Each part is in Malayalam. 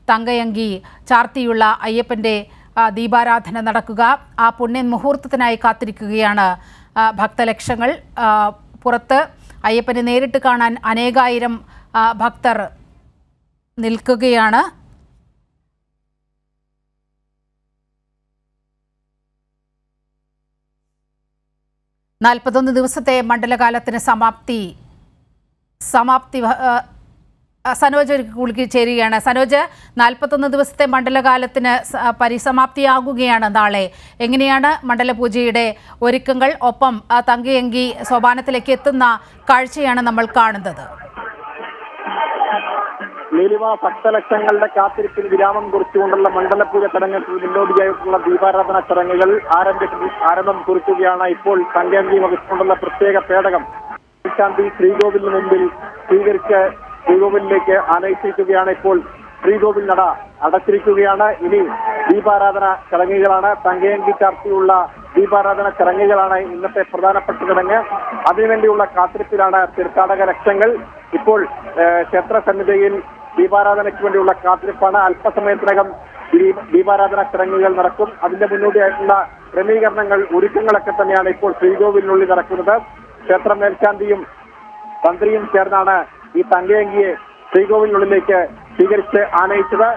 തങ്കയങ്കി ചാർത്തിയുള്ള അയ്യപ്പൻ്റെ ദീപാരാധന നടക്കുക. ആ പുണ്യ മുഹൂർത്തത്തിനായി കാത്തിരിക്കുകയാണ് ഭക്തലക്ഷങ്ങൾ. പുറത്ത് അയ്യപ്പനെ നേരിട്ട് കാണാൻ അനേകായിരം ഭക്തർ നിൽക്കുകയാണ്. നാൽപ്പത്തൊന്ന് ദിവസത്തെ മണ്ഡലകാലത്തിന് സമാപ്തി സനോജ് കൂടി ചേരുകയാണ്. സനോജ്, 41 ദിവസത്തെ മണ്ഡലകാലത്തിന് പരിസമാപ്തിയാകുകയാണ് നാളെ. എങ്ങനെയാണ് മണ്ഡലപൂജയുടെ ഒരുക്കങ്ങൾ? ഒപ്പം തങ്കയങ്കി സോപാനത്തിലേക്ക് എത്തുന്ന കാഴ്ചയാണ് നമ്മൾ കാണുന്നത്. നീലിമ, ഭക്തലക്ഷങ്ങളുടെ കാത്തിരിപ്പിൽ വിരാമം കുറിച്ചുകൊണ്ടുള്ള മണ്ഡലപൂജ ചടങ്ങുകൾക്ക് മുന്നോടിയായിട്ടുള്ള ദീപാരാധന ചടങ്ങുകൾ ആരംഭം കുറിക്കുകയാണ്. ഇപ്പോൾ തങ്കയങ്കി വഹിച്ചുകൊണ്ടുള്ള പ്രത്യേക പേടകം ശാന്തി ശ്രീകോവിലിന് മുമ്പിൽ സ്വീകരിച്ച് ശ്രീകോവിലേക്ക് ആനയിച്ചിരിക്കുകയാണ്. ഇപ്പോൾ ശ്രീകോവിൽ നട അടച്ചിരിക്കുകയാണ്. ഇനി ദീപാരാധന ചടങ്ങുകളാണ്. തങ്കയങ്കി ചാർത്തിയുള്ള ദീപാരാധന ചടങ്ങുകളാണ് ഇന്നത്തെ പ്രധാനപ്പെട്ട ചടങ്ങ്. അതിനുവേണ്ടിയുള്ള കാത്തിരിപ്പിലാണ് തീർത്ഥാടക ലക്ഷങ്ങൾ. ഇപ്പോൾ ക്ഷേത്ര സന്നിധിയിൽ ദീപാരാധനയ്ക്ക് വേണ്ടിയുള്ള കാത്തിരിപ്പാണ്. അല്പസമയത്തിനകം ദീപാരാധന ചടങ്ങുകൾ നടക്കും. അതിന്റെ മുന്നോടിയായിട്ടുള്ള ക്രമീകരണങ്ങൾ, ഒരുക്കങ്ങളൊക്കെ തന്നെയാണ് ഇപ്പോൾ ശ്രീകോവിലിനുള്ളിൽ നടക്കുന്നത്. ക്ഷേത്ര മേൽശാന്തിയും തന്ത്രിയും ചേർന്നാണ് ഈ തങ്കയങ്കിയെ ശ്രീകോവിലിനുള്ളിലേക്ക് സ്വീകരിച്ച് ആനയിച്ചത്.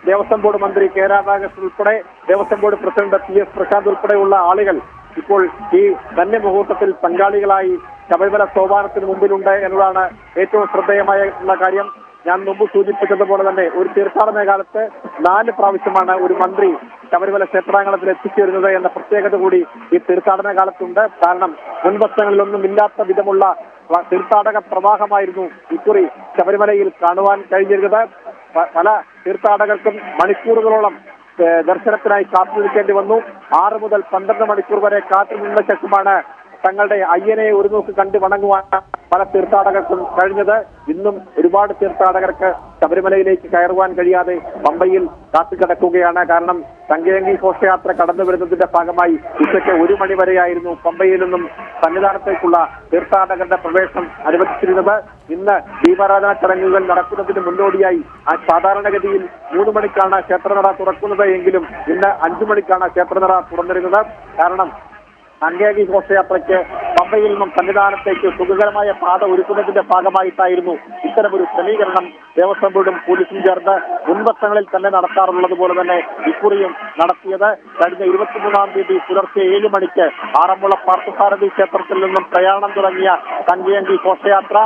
ദേവസ്വം ബോർഡ് മന്ത്രി കെ രാധാകൃഷ്ണൻ ഉൾപ്പെടെ Devaswom board president PS Prashanth ഉൾപ്പെടെയുള്ള ആളുകൾ ഇപ്പോൾ ഈ ധന്യ മുഹൂർത്തത്തിൽ പങ്കാളികളായി ശബരിമല സോപാനത്തിന് മുമ്പിലുണ്ട് എന്നതാണ് ഏറ്റവും ശ്രദ്ധേയമായുള്ള കാര്യം. ഞാൻ മുമ്പ് സൂചിപ്പിച്ചതുപോലെ തന്നെ ഒരു തീർത്ഥാടന കാലത്ത് 4 പ്രാവശ്യമാണ് ഒരു മന്ത്രി ശബരിമല ക്ഷേത്രാങ്കണത്തിൽ എത്തിച്ചേരുന്നത് എന്ന പ്രത്യേകത കൂടി ഈ തീർത്ഥാടന കാലത്തുണ്ട്. കാരണം മുൻവർഷങ്ങളിലൊന്നും ഇല്ലാത്ത വിധമുള്ള തീർത്ഥാടക പ്രവാഹമായിരുന്നു ഇക്കുറി ശബരിമലയിൽ കാണുവാൻ കഴിഞ്ഞിരുന്നത്. പല തീർത്ഥാടകർക്കും മണിക്കൂറുകളോളം ദർശനത്തിനായി കാത്തുനിൽക്കേണ്ടി വന്നു. 6 മുതൽ 12 മണിക്കൂർ വരെ കാത്തുനിന്ന ശേഷമാണ് തങ്ങളുടെ അയ്യനെ ഒരു നോക്ക് കണ്ടു വണങ്ങുവാൻ പല തീർത്ഥാടകർക്കും കഴിഞ്ഞത്. ഇന്നും ഒരുപാട് തീർത്ഥാടകർക്ക് ശബരിമലയിലേക്ക് കയറുവാൻ കഴിയാതെ പമ്പയിൽ കാത്തുകിടക്കുകയാണ്. കാരണം തങ്കയങ്കി ഘോഷയാത്ര കടന്നു വരുന്നതിന്റെ ഭാഗമായി ഉച്ചയ്ക്ക് 1 മണി വരെയായിരുന്നു പമ്പയിൽ നിന്നും സന്നിധാനത്തേക്കുള്ള തീർത്ഥാടകരുടെ പ്രവേശനം അനുവദിച്ചിരുന്നത്. ഇന്ന് ദീപാരാധന ചടങ്ങുകൾ നടക്കുന്നതിന് മുന്നോടിയായി സാധാരണഗതിയിൽ 3 മണിക്കാണ് ക്ഷേത്രനട തുറക്കുന്നത് എങ്കിലും ഇന്ന് 5 മണിക്കാണ് ക്ഷേത്രനട തുറന്നിരുന്നത്. കാരണം തങ്കയങ്കി ഘോഷയാത്രയ്ക്ക് പമ്പയിൽ നിന്നും സന്നിധാനത്തേക്ക് സുഖകരമായ പാത ഒരുക്കുന്നതിന്റെ ഭാഗമായിട്ടായിരുന്നു ഇത്തരമൊരു ക്രമീകരണം ദേവസ്വം ബോർഡും പോലീസും ചേർന്ന് മുൻവർഷങ്ങളിൽ തന്നെ നടത്താറുള്ളത് പോലെ തന്നെ ഇക്കുറിയും നടത്തിയത്. കഴിഞ്ഞ 23-ാം തീയതി പുലർച്ചെ 7 മണിക്ക് ആറന്മുള പാർത്ഥസാരഥി ക്ഷേത്രത്തിൽ നിന്നും പ്രയാണം തുടങ്ങിയ തങ്കയങ്കി ഘോഷയാത്ര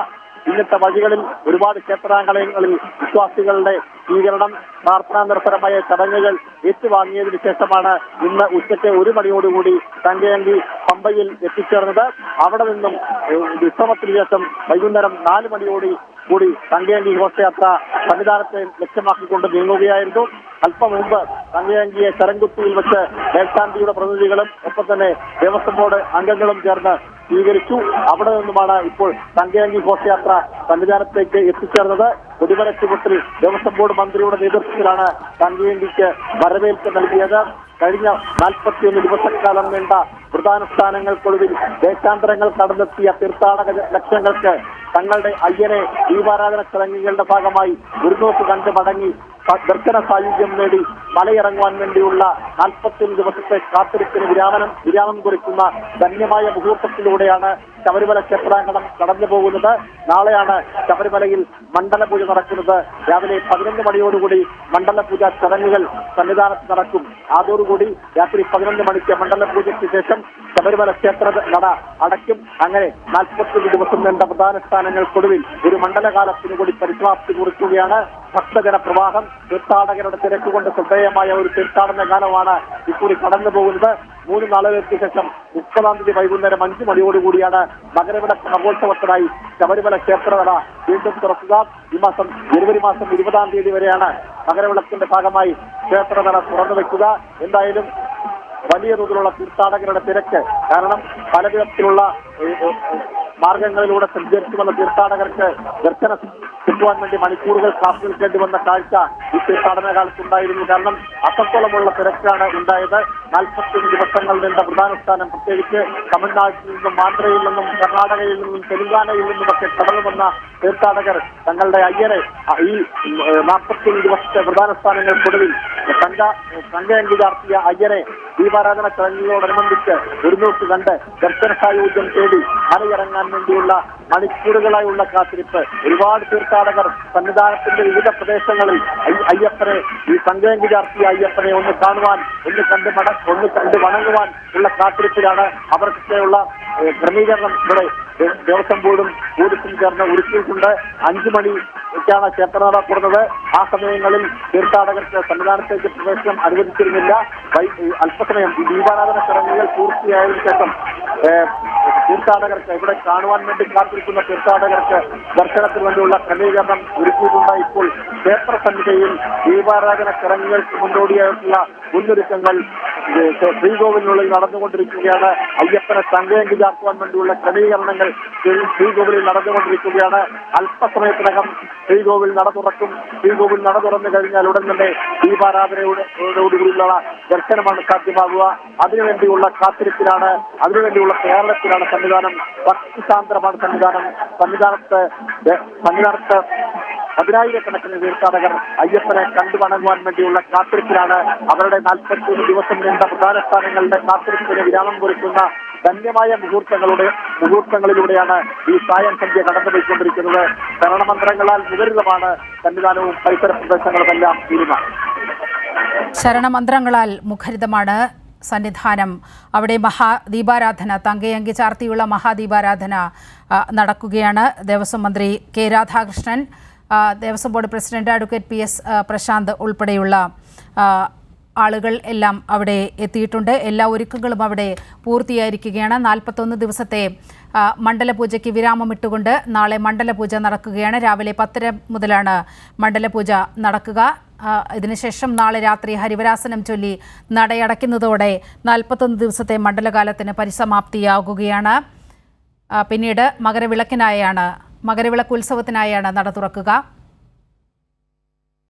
ഇന്നത്തെ വഴികളിൽ ഒരുപാട് ക്ഷേത്രാങ്കണങ്ങളിൽ വിശ്വാസികളുടെ സ്വീകരണം, പ്രാർത്ഥനാ നിർഭരമായ ചടങ്ങുകൾ ഏറ്റുവാങ്ങിയതിനു ശേഷമാണ് ഇന്ന് ഉച്ചയ്ക്ക് 1 മണിയോടുകൂടി തങ്കയങ്കി പമ്പയിൽ എത്തിച്ചേർന്നത്. അവിടെ നിന്നും വിശ്രമത്തിന് ശേഷം വൈകുന്നേരം 4 മണിയോടുകൂടി തങ്കയങ്കി ഘോഷയാത്ര സന്നിധാനത്തെ ലക്ഷ്യമാക്കിക്കൊണ്ട് നീങ്ങുകയായിരുന്നു. അല്പം മുമ്പ് തങ്കയങ്കിയെ ശരംകുത്തിയിൽ വെച്ച് മേൽശാന്തിയുടെ പ്രതിനിധികളും ഒപ്പം തന്നെ ദേവസ്വം ബോർഡ് അംഗങ്ങളും ചേർന്ന് സ്വീകരിച്ചു. അവിടെ നിന്നുമാണ് ഇപ്പോൾ തങ്കയങ്കി ഘോഷയാത്ര സന്നിധാനത്തേക്ക് എത്തിച്ചേർന്നത്. കൊടിമര ചുവട്ടിൽ ദേവസ്വം ബോർഡ് മന്ത്രിയുടെ നേതൃത്വത്തിലാണ് തങ്കയങ്കിക്ക് വരവേൽപ്പ് നൽകിയത്. കഴിഞ്ഞ 41 ദിവസക്കാലം നീണ്ട വ്രതാനുഷ്ഠാനങ്ങൾക്കൊടുവിൽ ദേശാന്തരങ്ങൾ കടന്നെത്തിയ തീർത്ഥാടക ലക്ഷങ്ങൾക്ക് തങ്ങളുടെ അയ്യനെ ദീപാരാധന ചടങ്ങുകളുടെ ഭാഗമായി ഒരു നോക്ക് കണ്ട് മടങ്ങി ദർശന സായുജ്യം നേടി മലയിറങ്ങുവാൻ വേണ്ടിയുള്ള 41 ദിവസത്തെ കാത്തിരിപ്പിന് വിരാമം കുറിക്കുന്ന ധന്യമായ മുഹൂർത്തത്തിലൂടെയാണ് ശബരിമല ക്ഷേത്രാങ്കണം കടന്നു പോകുന്നത്. നാളെയാണ് ശബരിമലയിൽ മണ്ഡലപൂജ നടക്കുന്നത്. രാവിലെ 11 മണിയോടുകൂടി മണ്ഡലപൂജ ചടങ്ങുകൾ സന്നിധാനത്ത് നടക്കും. അതോടുകൂടി രാത്രി 11 മണിക്ക് മണ്ഡലപൂജയ്ക്ക് ശേഷം ശബരിമല ക്ഷേത്ര നട അടയ്ക്കും. അങ്ങനെ 41 ദിവസം നീണ്ട പ്രധാനുഷ്ഠാനങ്ങൾക്കൊടുവിൽ ഒരു മണ്ഡലകാലത്തിനു കൂടി പരിസമാപ്തി കുറിക്കുകയാണ്. ഭക്തജന പ്രവാഹം, തീർത്ഥാടകരുടെ തിരക്കുകൊണ്ട് ശ്രദ്ധേയമായ ഒരു തീർത്ഥാടന കാലമാണ് ഇക്കുറി കടന്നു പോകുന്നത്. 3 നാളുകൾക്ക് ശേഷം 30-ാം തീയതി വൈകുന്നേരം 5 മണിയോടുകൂടിയാണ് മകരവിളക്ക് മഹോത്സവത്തിനായി ശബരിമല ക്ഷേത്രനട വീണ്ടും തുറക്കുക. ഈ മാസം ജനുവരി മാസം 20-ാം തീയതി വരെയാണ് മകരവിളക്കിന്റെ ഭാഗമായി ക്ഷേത്രനട തുറന്നു വെക്കുക. എന്തായാലും വലിയ തോതിലുള്ള തീർത്ഥാടകരുടെ തിരക്ക്, കാരണം പല വിധത്തിലുള്ള മാർഗങ്ങളിലൂടെ സഞ്ചരിച്ചു വന്ന തീർത്ഥാടകർക്ക് ദർശനം കിട്ടുവാൻ വേണ്ടി മണിക്കൂറുകൾ കാത്തു നിൽക്കേണ്ടി വന്ന കാഴ്ച ഈ തീർത്ഥാടന കാലത്തുണ്ടായിരുന്നു. കാരണം അത്രത്തോളമുള്ള തിരക്കാണ് ഉണ്ടായത്. 45 ദിവസങ്ങൾ നീണ്ട വ്രതാനുഷ്ഠാനം, പ്രത്യേകിച്ച് തമിഴ്നാട്ടിൽ നിന്നും ആന്ധ്രയിൽ നിന്നും കർണാടകയിൽ നിന്നും തെലുങ്കാനയിൽ നിന്നുമൊക്കെ കടന്നു വന്ന തീർത്ഥാടകർ തങ്ങളുടെ അയ്യരെ ഈ 45 ദിവസത്തെ വ്രതാനുഷ്ഠാനങ്ങൾക്കൊടുവിൽ സംഘയങ്കി ചാർത്തിയ അയ്യരെ ദീപാരാധന ചടങ്ങുകളോടനുബന്ധിച്ച് ഒരു നോക്ക് കണ്ട് ദർശന സായുജ്യം തേടി മലയിറങ്ങാൻ വേണ്ടിയുള്ള മണിക്കൂറുകളായുള്ള കാത്തിരിപ്പ്. ഒരുപാട് തീർത്ഥാടകർ സന്നിധാനത്തിന്റെ വിവിധ പ്രദേശങ്ങളിൽ അയ്യപ്പനെ, ഈ സംഘയങ്കി ചാർത്തിയ അയ്യപ്പനെ ഒന്ന് കാണുവാൻ, ഒന്ന് കണ്ട് വണങ്ങുവാൻ ഉള്ള കാത്തിരിപ്പിലാണ്. അവർക്കൊക്കെയുള്ള ക്രമീകരണം ഇവിടെ ദേവസ്വം ബോർഡും പോലീസും ചേർന്ന് ഒരുക്കിയിട്ടുണ്ട്. 5 മണിക്കാണ് ക്ഷേത്രനട തുറന്നത്. ആ സമയങ്ങളിൽ തീർത്ഥാടകർക്ക് സന്നിധാനത്തേക്ക് പ്രവേശനം അനുവദിച്ചിരുന്നില്ല. അല്പസമയം ഈ ദീപാരാധന ചടങ്ങുകൾ പൂർത്തിയായതിനു ശേഷം തീർത്ഥാടകർക്ക്, ഇവിടെ കാണുവാൻ വേണ്ടി കാത്തിരിക്കുന്ന തീർത്ഥാടകർക്ക് ദർശനത്തിന് വേണ്ടിയുള്ള ക്രമീകരണം ഒരുക്കിയിട്ടുണ്ട്. ഇപ്പോൾ ക്ഷേത്ര സന്നിധിയിൽ ദീപാരാധന ചടങ്ങുകൾക്ക് മുന്നോടിയായിട്ടുള്ള മുന്നൊരുക്കങ്ങൾ ശ്രീകോവിലിനുള്ളിൽ നടന്നുകൊണ്ടിരിക്കുകയാണ്. അയ്യപ്പനെ സംഘയങ്കി ചാർത്തുവാൻ വേണ്ടിയുള്ള ക്രമീകരണങ്ങൾ ശ്രീകോവിലിൽ നടന്നുകൊണ്ടിരിക്കുകയാണ്. അല്പസമയത്തിനകം ശ്രീകോവിൽ നട തുറക്കും. ശ്രീകോവിൽ നട തുറന്നു കഴിഞ്ഞാൽ ഉടൻ തന്നെ ദീപാരാധനയോടുകൂടിയുള്ള ദർശനമാണ് സാധ്യമാകുക. അതിനുവേണ്ടിയുള്ള കാത്തിരിപ്പിലാണ്, അതിനുവേണ്ടിയുള്ള കേരളത്തിലാണ് സന്നിധാനം. ഭക്തിസാന്ദ്രമാണ് സന്നിധാനത്ത് 10,000-കണക്കിന് തീർത്ഥാടകർ അയ്യപ്പനെ കണ്ടു വണങ്ങുവാൻ വേണ്ടിയുള്ള കാത്തിരിപ്പിലാണ്. അവരുടെ 41 ദിവസം നീണ്ട പ്രധാനസ്ഥാനങ്ങളുടെ കാത്തിരിപ്പിന് വിരാമം കുറിക്കുന്ന ധന്യമായ മുഹൂർത്തങ്ങളിലൂടെയാണ് ഈ സായം സന്ധ്യ കടന്നുപോയിക്കൊണ്ടിരിക്കുന്നത്. ശരണമന്ത്രങ്ങളാൽ മുഖരിതമാണ് സന്നിധാനവും പരിസര പ്രദേശങ്ങളുമെല്ലാം തീരുമാനം. ശരണമന്ത്രങ്ങളാൽ മുഖരിതമാണ് സന്നിധാനം. അവിടെ മഹാദീപാരാധന, തങ്കയങ്കി ചാർത്തിയുള്ള മഹാദീപാരാധന നടക്കുകയാണ്. ദേവസ്വം മന്ത്രി K Radhakrishnan, Devaswom board president advocate PS Prashanth ഉൾപ്പെടെയുള്ള ആളുകൾ എല്ലാം അവിടെ എത്തിയിട്ടുണ്ട്. എല്ലാ ഒരുക്കങ്ങളും അവിടെ പൂർത്തിയായിരിക്കുകയാണ്. 41 ദിവസത്തെ മണ്ഡലപൂജയ്ക്ക് വിരാമമിട്ടുകൊണ്ട് നാളെ മണ്ഡലപൂജ നടക്കുകയാണ്. രാവിലെ 10 മുതലാണ് മണ്ഡലപൂജ നടക്കുക. ഇതിനുശേഷം നാളെ രാത്രി ഹരിവരാസനം ചൊല്ലി നടയടയ്ക്കുന്നതോടെ 41 ദിവസത്തെ മണ്ഡലകാലത്തിന് പരിസമാപ്തിയാകുകയാണ്. പിന്നീട് മകരവിളക്ക് ഉത്സവത്തിനായാണ് നട തുറക്കുക.